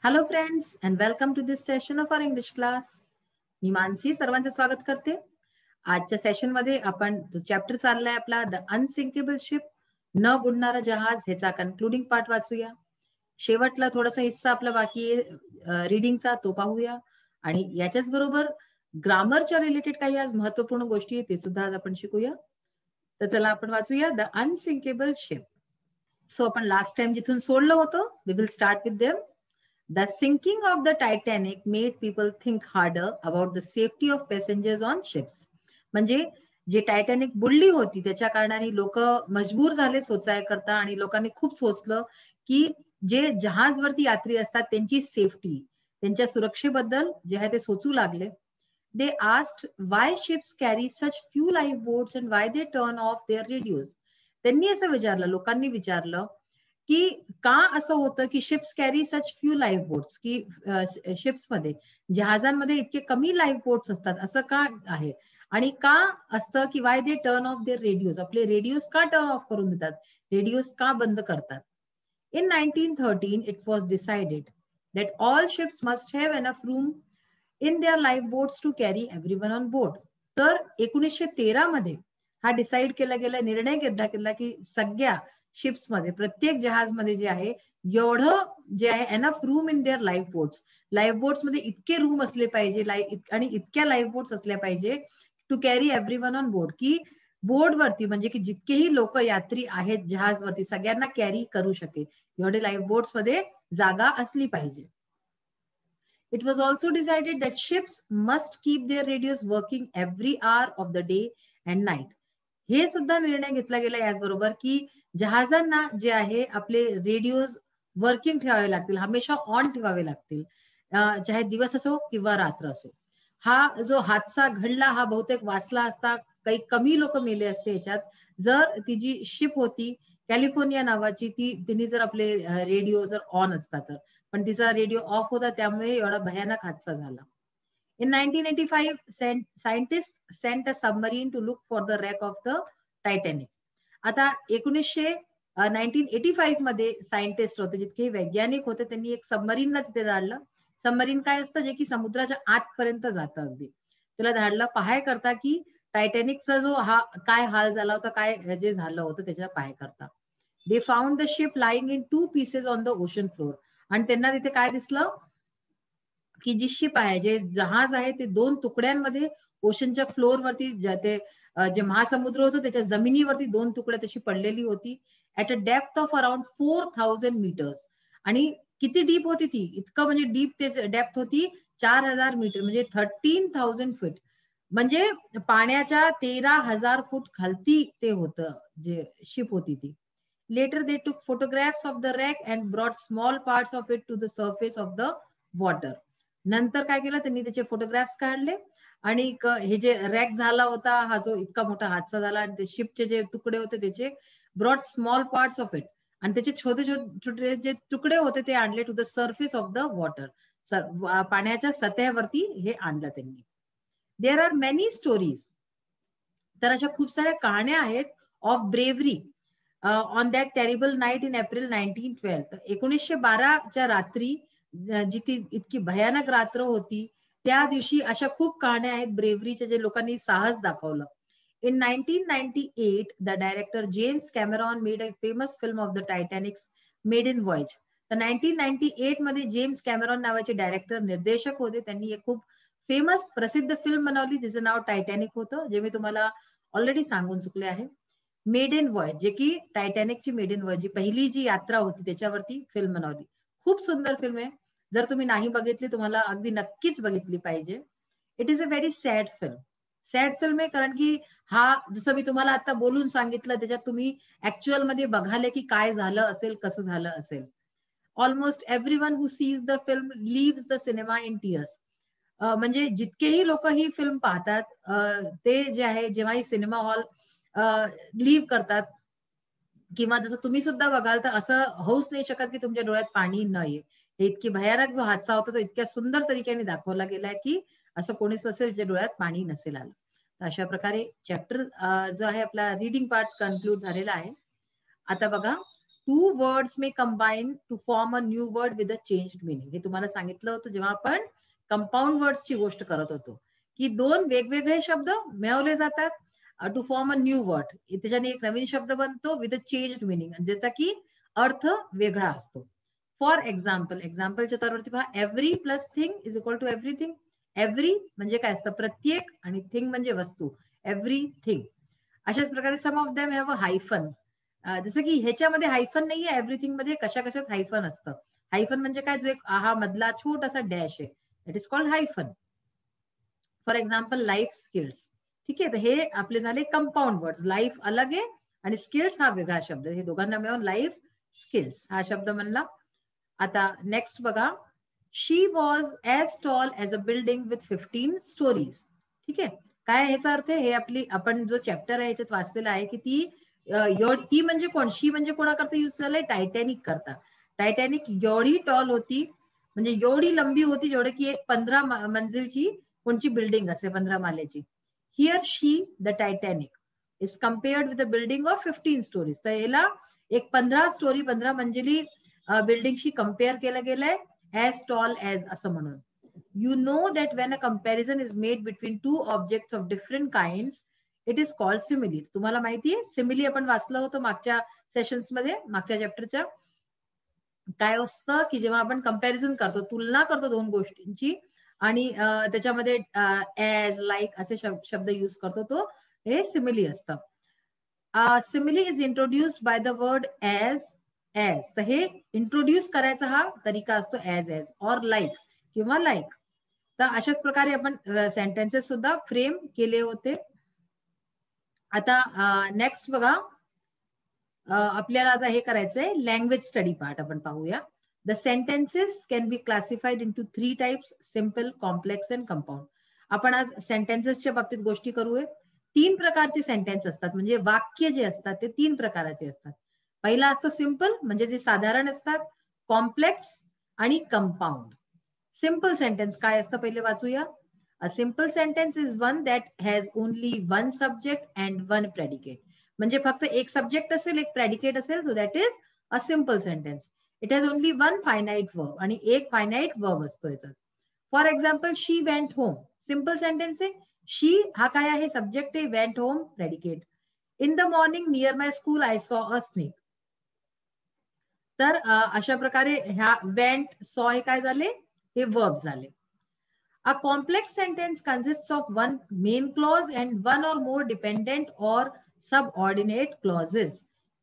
Hello friends and welcome to this session of our English class. मी मानसी सर्वांचं स्वागत करते. आजच्या सेशन मध्ये आपण चॅप्टर चाललाय आपला द अनसिंकेबल शिप, न बुडणारा जहाज, ह्याचा कन्क्लुडिंग पार्ट वाचूया. शेवटला थोडासा हिस्सा आपला बाकी आहे रीडिंगचा, तो पाहूया. आणि याच्याच बरोबर ग्रामरच्या रिलेटेड काही आज महत्वपूर्ण गोष्टी आहेत ते सुद्धा आज आपण शिकूया. तर चला आपण वाचूया द अनसिंकेबल शिप. सो आपण लास्ट टाइम जिथून सोडलं होतं, we will start with them. The sinking of the Titanic made people think harder about the safety of passengers on ships. म्हणजे जे टायटॅनिक बुडली होती त्याच्या कारणाने लोक मजबूर झाले सोचाय करता आणि लोकांनी खूप सोचलं की जे जहाजवरती यात्री असतात त्यांची सेफ्टी, त्यांच्या सुरक्षेबद्दल जे आहे ते सोचू लागले. They asked why ships carry such few lifeboats and why they turn off their radios. त्यांनी असं विचारलं, लोकांनी विचारलं की का असं होतं की ships carry such few life boats, की शिप्समध्ये, जहाजांमध्ये इतके कमी लाईफ बोट्स असतात, असं का आहे? आणि का असतं की why they turn off their radios, आपले रेडिओज का टर्न ऑफ करून देतात, रेडिओज का बंद करतात? In 1913 it was decided that all ships must have enough room in their lifeboats to carry everyone on board. तर 1913 मध्ये हा डिसाइड केला गेला, निर्णय घेतला गेला की सगळ्या शिप्स मध्ये, प्रत्येक जहाजमध्ये जे आहे एवढं जे आहे enough room in their life boats मध्ये इतके रूम असले पाहिजे आणि इतक्या लाईफ बोट्स असल्या पाहिजे to carry everyone on board, की बोर्डवरती म्हणजे की जितकेही लोक यात्री आहेत जहाजवरती सगळ्यांना कॅरी करू शकेल एवढे लाईफ बोट्स मध्ये जागा असली पाहिजे. It was also decided that ships must keep their radios working every hour of the day and night. हे सुद्धा निर्णय घेतला गेला याचबरोबर की जहाजांना जे आहे आपले रेडिओज वर्किंग ठेवावे लागतील, हमेशा ऑन ठेवावे लागतील, चाहे दिवस असो किंवा रात्र असो. हा जो हादसा घडला हा बहुतेक वाचला असता, काही कमी लोक मेले असते याच्यात, जर ती जी शिप होती कॅलिफोर्निया नावाची, तिने जर आपले रेडिओ जर ऑन असता तर, पण तिचा रेडिओ ऑफ होता, त्यामुळे एवढा भयानक हादसा झाला. In 1985, scientists sent a submarine to look for the wreck of the Titanic. आता 1985 मध्ये सायंटिस्ट होते, जितके वैज्ञानिक होते, त्यांनी एक सबमरीनला तिथे धाडलं. सबमरीन काय असतं, जे की समुद्राच्या आतपर्यंत जातं अगदी, त्याला धाडलं पाहाय करता की टायटॅनिकचा जो हा काय हाल झाला होता, काय जे झालं होतं त्याच्या पाहाय करता. They found the ship lying in 2 pieces on the ocean floor. आणि त्यांना तिथे काय दिसलं की जी शिप आहे, जे जहाज आहे, ते 2 तुकड्यांमध्ये ओशनच्या फ्लोअरवरती, जे महासमुद्र होतं त्याच्या जमिनीवरती 2 तुकड्या तशी पडलेली होती, at a depth of around 4000 metres. आणि किती डीप होती ती, इतकं म्हणजे डीप ते डेप्थ होती, 4000 मीटर म्हणजे 13,000 फीट, म्हणजे पाण्याच्या 13,000 फूट खालती ते होतं जे शिप होती ती. Later they took photographs of the wreck and brought small parts of it to the surface of the water. नंतर काय केलं त्यांनी, त्याचे फोटोग्राफ्स काढले आणि हे जे रॅक झाला होता, हा जो इतका मोठा हादसा झाला, आणि ते शिपचे जे तुकडे होते त्याचे broad small parts of it, आणि त्याचे छोटे छोटे जे तुकडे होते ते आणले to the surface of the water, पाण्याच्या सतहावरती हे आणलं त्यांनी. देअर आर मेनी स्टोरीज, तर अशा खूप साऱ्या कहाण्या आहेत of bravery on that terrible night in April 1912. 1912च्या रात्री, जी ती इतकी भयानक रात्र होती, त्या दिवशी अशा खूप कहाण्या आहेत ब्रेव्हरीच्या, जे लोकांनी साहस दाखवलं. In 1998, the director James Cameron made a famous film of the Titanic's maiden voyage. तर 1998 मध्ये जेम्स कॅमेरॉन नावाचे डायरेक्टर, निर्देशक होते, त्यांनी एक खूप फेमस प्रसिद्ध फिल्म बनवली, तिचं नाव टायटॅनिक होतं, जे मी तुम्हाला ऑलरेडी सांगून चुकले आहे. मेडन वॉयज, जे की टायटॅनिकची मेडन वॉयज, जी पहिली जी यात्रा होती त्याच्यावरती फिल्म बनवली. खूप सुंदर फिल्म आहे, जर तुम्ही नाही बघितली तुम्हाला अगदी नक्कीच बघितली पाहिजे. It is a very sad film. Sad film आहे कारण की हा, जसं मी तुम्हाला आता बोलून सांगितलं, त्याच्यात तुम्ही ऍक्च्युअल मध्ये बघाले की काय झालं असेल, कसं झालं असेल. Almost everyone who sees the film leaves the cinema in tears. म्हणजे जितकेही लोक ही फिल्म पाहतात, ते जे आहे जेव्हा ही सिनेमा हॉल लिव्ह करतात, किंवा जसं तुम्ही सुद्धा बघाल, तर असं होऊच नाही शकत की तुमच्या डोळ्यात पाणी न ये. हे इतकी भयानक जो हादसा होता तो इतक्या सुंदर तरीक्याने दाखवला गेलाय की असं कोणीच असेल ज्या डोळ्यात पाणी नसेल आलं. तर अशा प्रकारे चॅप्टर जो आहे आपला रिडिंग पार्ट कन्क्लूड झालेला आहे. आता बघा, two words may combine to form a new word with a changed meaning. हे तुम्हाला सांगितलं होतं जेव्हा आपण कंपाऊंड वर्ड्सची गोष्ट करत होतो, की दोन वेगवेगळे शब्द मिळवले जातात to form a new word. त्याच्याने एक नवीन शब्द बनतो विथ अ चेंज्ड मिनिंग, ज्याचा की अर्थ वेगळा असतो. फॉर एक्झाम्पल, एक्झाम्पलच्या तौरवरती पहा, every plus thing is equal to everything. Every म्हणजे काय असतं, प्रत्येक, आणि थिंग म्हणजे वस्तू, एव्हरीथिंग. अशाच प्रकारे some of them have a hyphen. जसं की ह्याच्यामध्ये हायफन नाहीये, एव्हरीथिंग मध्ये कशा कशात हायफन असतं. हायफन म्हणजे काय, जो एक हा मधला छोटासा डॅश आहे, that is called hyphen. For example life skills. ठीक आहे, तर हे आपले झाले कंपाऊंड वर्ड्स. लाईफ अलग आहे आणि स्किल्स हा वेगळा शब्द. हे दोघांना मिळून लाईफ स्किल्स हा शब्द म्हणला. आता नेक्स्ट बघा, she was as tall as a building with 15 storeys. ठीक आहे, काय ह्याचा अर्थ आहे, हे आपली आपण जो चॅप्टर आहे याच्यात वाचलेला आहे की ती म्हणजे कोण, शी म्हणजे कोणाकरता यूज झालंय, टायटॅनिक करता. टायटॅनिक एवढी टॉल होती, म्हणजे एवढी लंबी होती, जेवढं की एक 15 मंजिलची कोणची बिल्डिंग असे, 15 मालेची. Here she the Titanic is compared with a building of 15 storeys. तर याला एक 15 स्टोरी, 15 मंजिली बिल्डिंगशी कम्पेअर केलं गेलंय, as tall as असं म्हणून. You know that when a comparison is made between two objects of different kinds, it is called simile. तुम्हाला माहितीये simile आपण वाचलं होतं मागच्या सेशन्स मध्ये, मागच्या चॅप्टरच्या. काय असतं की जेव्हा आपण कंपॅरिझन करतो, तुलना करतो दोन गोष्टींची, आणि त्याच्यामध्ये एज, लाईक असे शब्द यूज करतो, तो हे सिमिली असतं. Simile is introduced by the word as. तर हे इंट्रोड्यूस करायचा हा तरीका असतो एज और लाईक किंवा लाईक. तर अशाच प्रकारे आपण सेंटेन्सेस सुद्धा फ्रेम केले होते. आता नेक्स्ट बघा, आपल्याला आता हे करायचंय लँग्वेज स्टडी पार्ट आपण पाहूया. The sentences can be classified into 3 types, simple, complex and compound. आपण आज सेंटेन्सेसच्या बाबतीत गोष्टी करूया. 3 प्रकारचे सेंटेन्स असतात, म्हणजे वाक्य जे असतात ते 3 प्रकारचे असतात. पहिला असतो सिम्पल, म्हणजे जे साधारण असतात, कॉम्प्लेक्स आणि कंपाऊंड. सिम्पल सेंटेन्स काय असतं पहिले वाचूया. A simple sentence is one that has only one subject and one predicate. म्हणजे फक्त एक सब्जेक्ट असेल, एक प्रेडिकेट असेल, so that is a simple sentence. It has only one finite verb, आणि एक फायनाईट वर्ब असतो याच्यात. For example, she went home, simple sentence आहे. शी हा काय आहे, सब्जेक्ट आहे, went home predicate. In the morning near my school I saw a snake. तर अशा प्रकारे ह्या वेंट, सॉ हे काय झाले, हे वर्ब झाले. A complex sentence consists of one main clause and one or more dependent or subordinate clauses.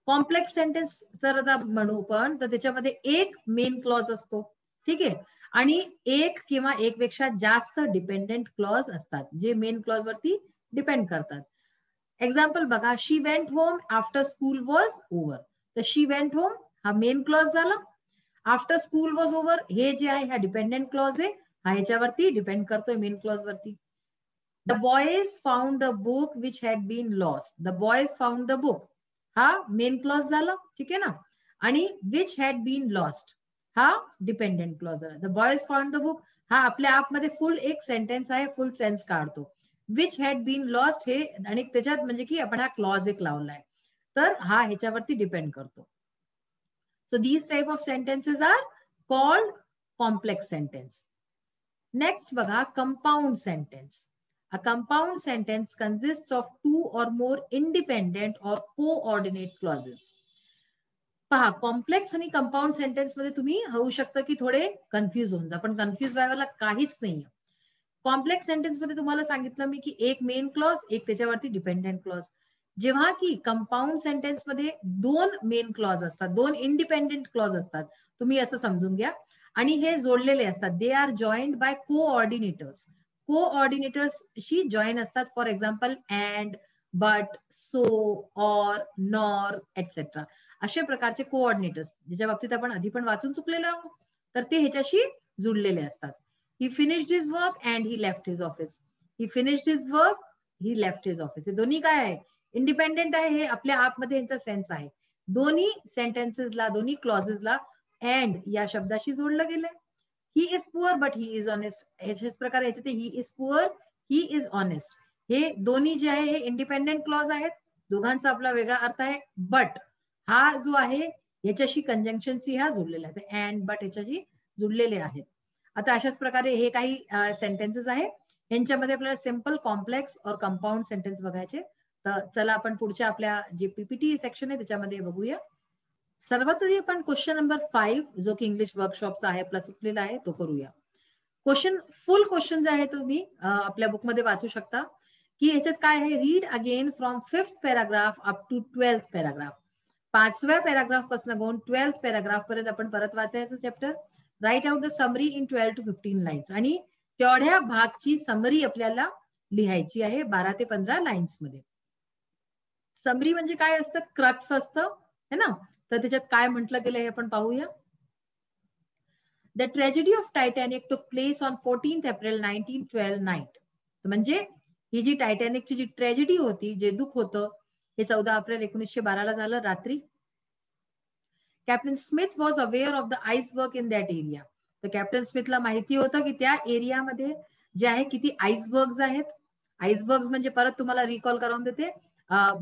Complex sentence जर आता म्हणू पण, तर त्याच्यामध्ये एक मेन क्लॉज असतो, ठीक आहे, आणि एक किंवा एकपेक्षा जास्त डिपेंडेंट क्लॉज असतात, जे मेन क्लॉज वरती डिपेंड करतात. एक्झाम्पल बघा, she went home after school was over. तर शी वेंट होम हा मेन क्लॉज झाला. आफ्टर स्कूल वॉज ओव्हर हे जे आहे हा डिपेंडेंट क्लॉज आहे, हा ह्याच्यावरती डिपेंड करतोय मेन क्लॉज वरती. The boys found the book which had been lost. The boys found the book हा मेन क्लॉज झाला, ठीक आहे ना, आणि विच हॅड बीन लॉस्ट हा डिपेंडेंट क्लॉज झाला. The boys found the book हा आपल्या ॲपमध्ये फुल एक सेंटेन्स आहे, फुल सेन्स काढतो. विच हॅड बीन लॉस्ट हे, आणि त्याच्यात म्हणजे की आपण हा क्लॉज एक लावलाय, तर हा ह्याच्यावरती डिपेंड करतो. So these type of sentences are called complex sentence. Next बघा, compound sentence. A compound sentence consists of two or more independent or coordinate clauses. पहा, कॉम्प्लेक्स आणि कंपाऊंड सेंटेन्स मध्ये तुम्ही होऊ शकतं की थोडे कन्फ्युज होऊन जा, पण कन्फ्युज व्हायला काहीच नाहीये. कॉम्प्लेक्स सेंटेन्स मध्ये तुम्हाला सांगितलं मी की एक मेन क्लॉज, एक त्याच्यावरती डिपेंडेंट क्लॉज. जेव्हा की कंपाऊंड सेंटेन्स मध्ये दोन मेन क्लॉज असतात, दोन इंडिपेंडेंट क्लॉज असतात, तुम्ही असं समजून घ्या, आणि हे जोडलेले असतात. They are joined by coordinators. कोऑर्डिनेटर्सशी जॉईन असतात. For example, and, but, so, or, nor, etcetera. अशा प्रकारचे कोऑर्डिनेटर्स, ज्याच्या बाबतीत आपण आधी पण वाचून चुकलेलो आहोत, तर ते ह्याच्याशी जुडलेले असतात. He finished his work and he left his office. He finished his work, he left his office. हे दोन्ही काय आहे, इंडिपेंडेंट आहे, हे आपल्या ॲपमध्ये यांचा सेन्स आहे. दोन्ही सेंटेन्सेसला, दोन्ही क्लॉजेसला अँड या शब्दाशी जोडलं गेलंय. He is poor but he is honest. ह्याच्याच प्रकारे याच्यात he is poor, he is honest. हे दोन्ही जे आहे हे इंडिपेंडेंट क्लॉज आहेत, दोघांचा आपला वेगळा अर्थ आहे. बट हा जो आहे याच्याशी कंजंक्शन सी ह्या जुळलेल्या आहेत, अँड बट याच्याशी जुळलेले आहेत. आता अशाच प्रकारे हे काही सेंटेन्सेस आहेत. यांच्यामध्ये आपल्याला सिंपल, कॉम्प्लेक्स और कंपाऊंड सेंटेन्स बघायचे. तर चला आपण पुढच्या आपल्या जे पीपीटी सेक्शन आहे त्याच्यामध्ये बघूया. सर्वात आधी आपण क्वेश्चन नंबर 5 जो की इंग्लिश वर्कशॉपचा आहे प्लस सुटलेला आहे तो करूया. क्वेश्चन, फुल क्वेश्चन जे आहे तुम्ही आपल्या बुकमध्ये वाचू शकता की ह्याच्यात काय आहे. Read again from 5th paragraph up to 12th paragraph. 5व्या पॅराग्राफ पासून घेऊन 12th पॅराग्राफ पर्यंत आपण परत वाचायचं chapter. Write out the summary in 12 to 15 lines. आणि तेवढ्या भागची समरी आपल्याला लिहायची आहे 12 ते 15 लाईन्स मध्ये. समरी म्हणजे काय असतं, क्रक्स असतं है ना. तर त्याच्यात काय म्हटलं गेलं हे आपण पाहूया. The tragedy of Titanic took place on 14th April 1912 night. म्हणजे ही जी टायटॅनिकची जी ट्रेजेडी होती, जे दुःख होतं, हे 14 एप्रिल 1912 ला झालं रात्री. Captain Smith was aware of the iceberg in that area. तर कॅप्टन स्मिथला माहिती होतं की त्या एरियामध्ये जे आहे किती आईसबर्ग्स आहेत. आईसबर्ग्स म्हणजे परत तुम्हाला रिकॉल करून देते,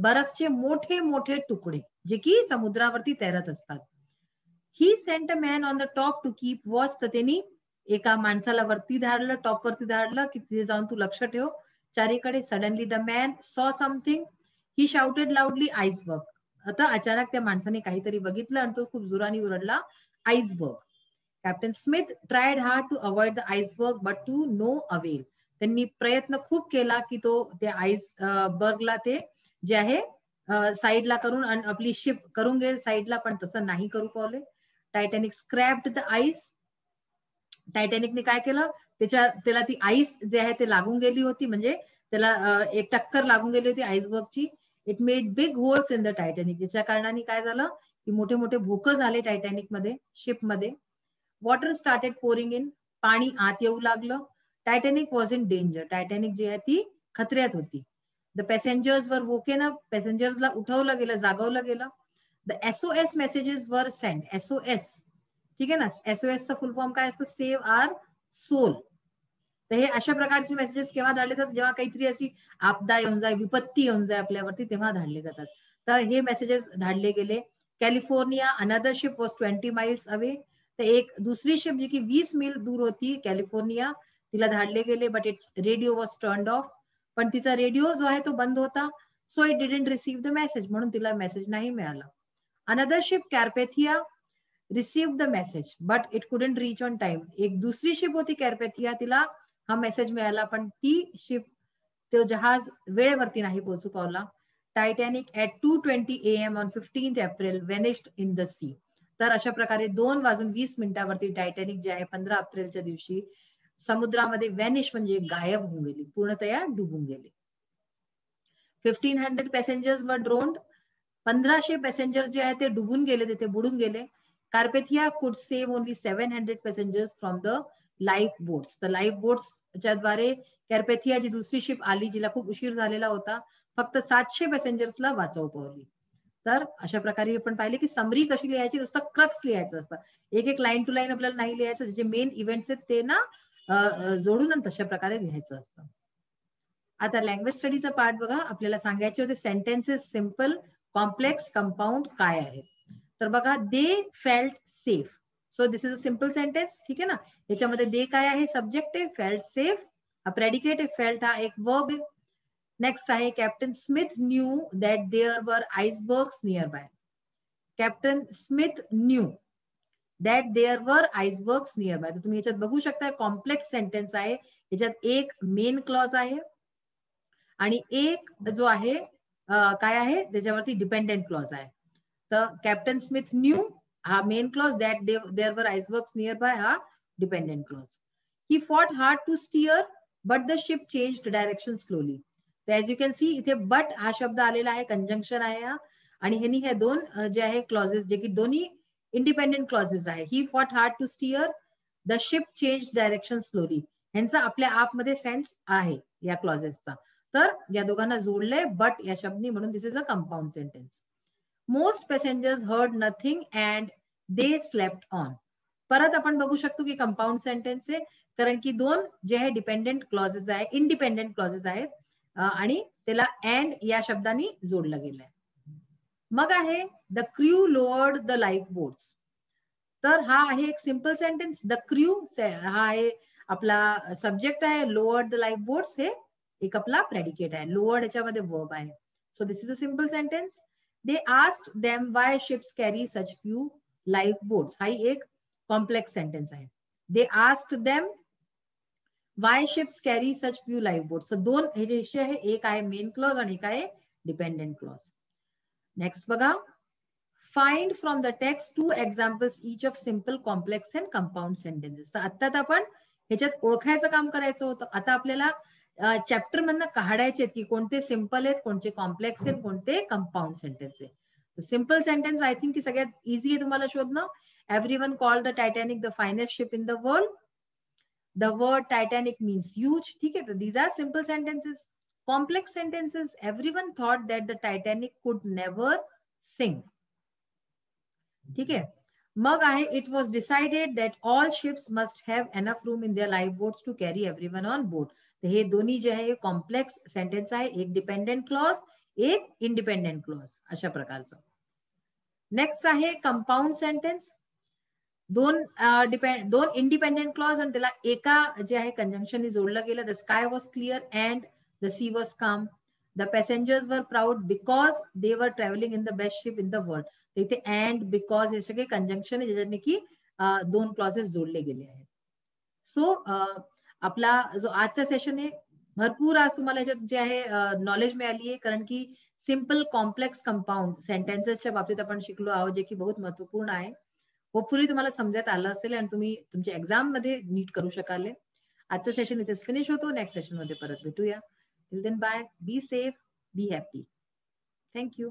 बर्फचे मोठे मोठे तुकडे जे की समुद्रावरती तैरत असतात. He sent a man on the top to keep watch. तर त्यांनी एका माणसाला वरती धाडलं, टॉप वरती धाडलं की तिथे जाऊन तू लक्ष ठेव चारीकडे. सडनली द मॅन सॉ समथिंग. ही शाउटेड लाउडली आईसबर्ग. आता अचानक त्या माणसाने काहीतरी बघितलं आणि तो खूप जोराने ओरडला iceberg. Captain Smith tried hard to avoid the iceberg but to no avail. त्यांनी प्रयत्न खूप केला की तो त्या आईसबर्गला ते जे आहे साईडला करून आपली शिप करून घे साईडला, पण तसं नाही करू पावले. Titanic scraped the ice. टायटॅनिकने काय केलं, त्याला ती आईस जे आहे ते लागून गेली होती, म्हणजे त्याला एक टक्कर लागून गेली होती आईसबर्गची. It made big holes in the Titanic. याच्या कारणाने काय झालं की मोठे मोठे भोकं झाले टायटॅनिक मध्ये, शिप मध्ये. Water started pouring in. पाणी आत येऊ लागलं. Titanic was in danger. Titanic जी आहे ती खतऱ्यात होती. द पॅसेंजर्स वर वोकेन अप. पॅसेंजर्सला उठवलं गेलं, जागवलं गेलं. द SOS मेसेजेस वर सेंड. SOS, ठीक आहे ना. SOS चा फुल फॉर्म काय असतं, सेव्ह आवर सोल. तर हे अशा प्रकारचे मेसेजेस केव्हा धाडले जातात, जेव्हा काहीतरी अशी आपदा येऊन जाय, विपत्ती येऊन जाय आपल्यावरती, तेव्हा धाडले जातात. तर हे मेसेजेस धाडले गेले. California, another ship was 20 miles away. तर एक दुसरी शिप जी की 20 मील दूर होती, कॅलिफोर्निया, तिला धाडले गेले. But its radio was turned off. पण तिचा रेडिओ जो आहे तो बंद होता. So it didn't receive the message. म्हणून तिला मेसेज नाही मिळाला. Another ship Carpathia receive the message but it couldn't reach on time. एक दुसरी शिप होती कॅर्पेथिया, तिला हा मेसेज मिळाला पण ती शिप, तो जहाज वेळेवरती नाही पोहोचू पावला. Titanic at 2:20 AM on 15th April vanished in the sea. तर अशा प्रकारे 2:20 टायटॅनिक जे आहे 15 एप्रिलच्या दिवशी समुद्रामध्ये व्हॅनिश म्हणजे गायब होऊन गेली, पूर्णतया डुबून गेली. 1500 पॅसेंजर्स वर ड्रोन्ड. 1500 पॅसेंजर जे आहे ते डुबून गेले, तिथे बुडून गेले. कार्पेथिया कुड save only 700 passengers from the life boats. तर लाईफ बोट्सच्या द्वारे कॅर्पेथिया जी दुसरी शिप आली, जिला खूप उशीर झालेला होता, फक्त 700 पॅसेंजर्सला वाचवू पावली. तर अशा प्रकारे आपण पाहिले की समरी कशी लिहायची, नुसतं क्रक्स लिहायचं असतं. एक एक लाईन टू लाईन आपल्याला नाही लिहायचं, जे मेन इव्हेंट्स आहेत ते ना जोडून आणि तशा प्रकारे लिहायचं असतं. आता लँग्वेज स्टडीचा पार्ट बघा. आपल्याला सांगायचे होते सेंटेन्सेस सिंपल, कॉम्प्लेक्स, कंपाऊंड काय आहे. तर बघा, they felt safe. So this is a simple sentence, ठीक आहे ना. याच्यामध्ये दे काय आहे, सब्जेक्ट आहे. फेल्ट सेफ हा प्रेडिकेट आहे. फेल्ट हा एक वर्ब आहे. नेक्स्ट आहे Captain Smith knew that there were icebergs nearby. Captain Smith knew that there were icebergs near by. तर तुम्ही याच्यात बघू शकता कॉम्प्लेक्स सेंटेन्स आहे. याच्यात एक मेन क्लॉज आहे आणि एक जो आहे काय आहे त्याच्यावरती डिपेंडेंट क्लॉज आहे. तर कॅप्टन स्मिथ न्यू हा main clause, that there were icebergs nearby हा dependent clause. He fought hard to steer but the ship changed direction slowly. तर एज यू कॅन सी इथे बट हा शब्द आलेला आहे, कंजंक्शन आहे हा, आणि ह्यांनी हे दोन जे आहे क्लॉजेस, जे की दोन्ही इंडिपेंडेंट क्लॉजेस आहे. He fought hard to steer, the ship change direction slowly. ह्यांचा आपल्या आपमध्ये सेन्स आहे या क्लॉजेसचा. तर या दोघांना जोडलंय बट या शब्दनी, म्हणून this is a compound sentence. Most passengers heard nothing and they slept on. परत आपण बघू शकतो की कंपाऊंड सेंटेन्स आहे, कारण की दोन जे आहे डिपेंडेंट क्लॉजेस आहे, इंडिपेंडेंट क्लॉजेस आहेत, आणि त्याला अँड या शब्दाने जोडलं गेलंय. मग आहे the crew lowered the life boats. तर हा आहे एक सिंपल सेंटेन्स. द क्रू हा आहे आपला सब्जेक्ट आहे, लोअर्ड द लाईफ बोट्स हे एक आपला प्रेडिकेट आहे, लोअर्ड याच्यामध्ये वर्ब आहे. So this is a simple sentence. They asked them why ships carry such few life boats. हा एक कॉम्प्लेक्स सेंटेन्स आहे. They asked them why ships carry such few life boats. दोन हे जे विषय आहे, एक आहे मेन क्लॉज आणि एक आहे डिपेंडेंट क्लॉज. नेक्स्ट बघा, find from the text 2 examples each of simple complex and compound sentences. तर आता आपण ह्याच्यात ओळखायचं काम करायचं होतं. आता आपल्याला चॅप्टर मधनं काढायचे की कोणते सिंपल आहेत, कोणते कॉम्प्लेक्स आहेत, कोणते कंपाऊंड सेंटेन्स आहेत. सिंपल सेंटेन्स आय थिंक की सगळ्यात इझी आहे तुम्हाला शोधणं. Everyone called the Titanic the finest ship in the world. The word Titanic means huge. ठीक आहे, तर these are simple sentences. Complex sentences, everyone thought that the Titanic could never sink. ठीक आहे. मग आहे it was decided that all ships must have enough room in their life boats to carry everyone on board. तर हे दोन्ही जे आहे complex sentence आहे, एक डिपेंडेंट क्लॉज, एक इंडिपेंडेंट क्लॉज, अशा प्रकारचं. नेक्स्ट आहे कंपाऊंड सेंटेन्स. दोन इंडिपेंडेंट क्लॉज आणि त्याला एका जे आहे कंजंक्शननी जोडलं गेलं. The sky was clear and the sea was calm. The passengers were proud because they were travelling in the best ship in the world. इथे अँड बिकॉज हे सगळे कंजंक्शन आहे ज्याच्याने की दोन क्लॉजेस जोडले गेले आहेत. सो आपला जो आजचा सेशन आहे, भरपूर आज तुम्हाला याच्यात जे आहे नॉलेज मिळाली आहे, कारण की सिंपल कॉम्प्लेक्स कंपाऊंड सेंटेन्सेसच्या बाबतीत आपण शिकलो आहोत, जे की बहुत महत्वपूर्ण आहे. होपफुली तुम्हाला समजत आलं असेल आणि तुम्ही तुमच्या एक्झाम मध्ये नीट करू शकाल. आजचं सेशन इथेच फिनिश होतो. नेक्स्ट सेशन मध्ये परत भेटूया. Till then bye. Be safe, be happy. Thank you.